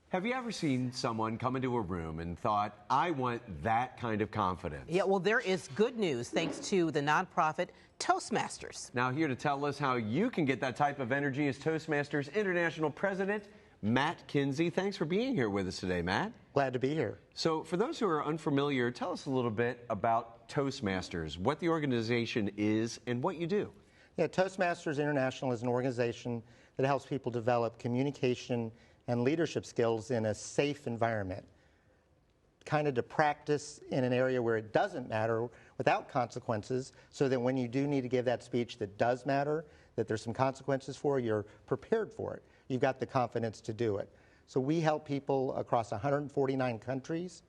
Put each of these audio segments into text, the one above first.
Have you ever seen someone come into a room and thought, I want that kind of confidence? Yeah, well, there is good news thanks to the nonprofit Toastmasters. Now, here to tell us how you can get that type of energy is Toastmasters International President Matt Kinsey. Thanks for being here with us today, Matt. Glad to be here. So, for those who are unfamiliar, tell us a little bit about Toastmasters, what the organization is, and what you do. Yeah, Toastmasters International is an organization that helps people develop communication and leadership skills in a safe environment, kind of to practice in an area where it doesn't matter without consequences, so that when you do need to give that speech that does matter, that there's some consequences for, you're prepared for it. You've got the confidence to do it. So we help people across 149 countries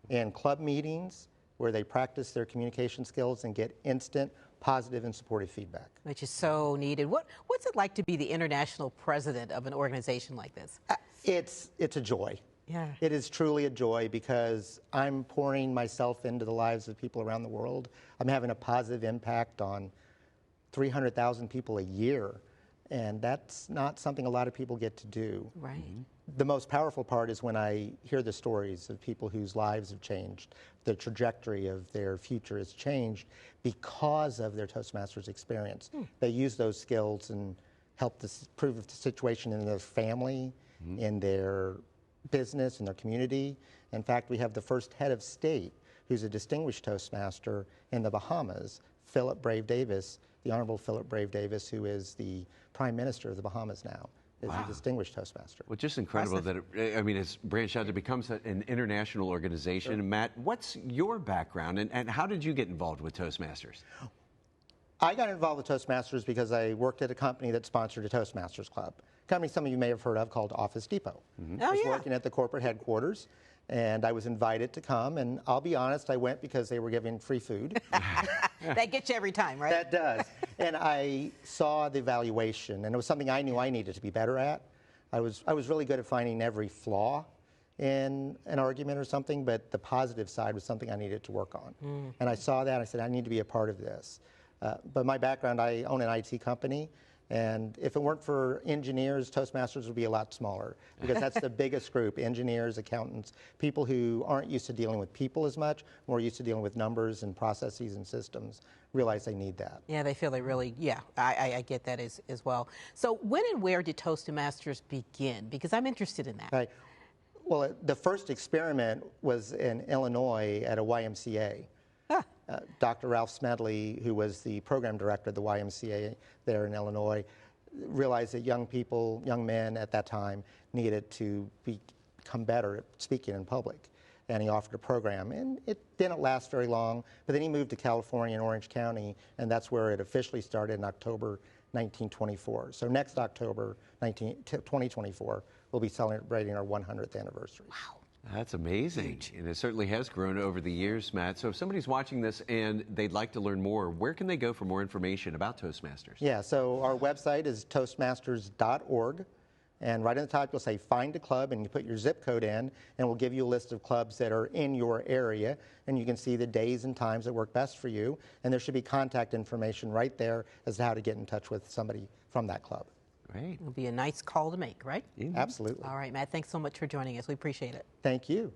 in club meetings where they practice their communication skills and get instant, positive, and supportive feedback. Which is so needed. What's it like to be the international president of an organization like this? It's a joy. Yeah. It is truly a joy because I'm pouring myself into the lives of people around the world. I'm having a positive impact on 300,000 people a year, and that's not something a lot of people get to do. Right. Mm-hmm. The most powerful part is when I hear the stories of people whose lives have changed, the trajectory of their future has changed because of their Toastmasters experience. They use those skills and help to improve the situation in their family, in their business, in their community. In fact, we have the first head of state who's a distinguished Toastmaster in the Bahamas, Philip Brave Davis, the Honorable Philip Brave Davis, who is the Prime Minister of the Bahamas now. Is a distinguished Toastmaster. Well, just incredible that it's branched out to become an international organization. Sure. Matt, what's your background and how did you get involved with Toastmasters? I got involved with Toastmasters because I worked at a company that sponsored a Toastmasters club. A company some of you may have heard of called Office Depot. I was working at the corporate headquarters, and I was invited to come, and I'll be honest, I went because they were giving free food. That gets you every time, right? That does. And I saw the evaluation, and it was something I knew I needed to be better at. I was really good at finding every flaw in an argument or something, but the positive side was something I needed to work on. And I saw that, and I said, I need to be a part of this. But my background, I own an IT company, and if it weren't for engineers, Toastmasters would be a lot smaller because that's the biggest group, engineers, accountants, people who aren't used to dealing with people as much, more used to dealing with numbers and processes and systems, realize they need that. Yeah, they feel they really, I get that as well. So when and where did Toastmasters begin? Because I'm interested in that. Right. Well, the first experiment was in Illinois at a YMCA. Dr. Ralph Smedley, who was the program director of the YMCA there in Illinois, realized that young people, young men at that time, needed to become better at speaking in public. And he offered a program, and it didn't last very long, but then he moved to California in Orange County, and that's where it officially started in October 1924. So next October 2024, we'll be celebrating our 100th anniversary. Wow. That's amazing, and it certainly has grown over the years, Matt. So if somebody's watching this and they'd like to learn more, where can they go for more information about Toastmasters? Yeah, so our website is toastmasters.org, and right on the top you'll say find a club, and you put your zip code in, and we'll give you a list of clubs that are in your area, and you can see the days and times that work best for you, and there should be contact information right there as to how to get in touch with somebody from that club. Great. It'll be a nice call to make, right? Absolutely. All right, Matt, thanks so much for joining us. We appreciate it. Thank you.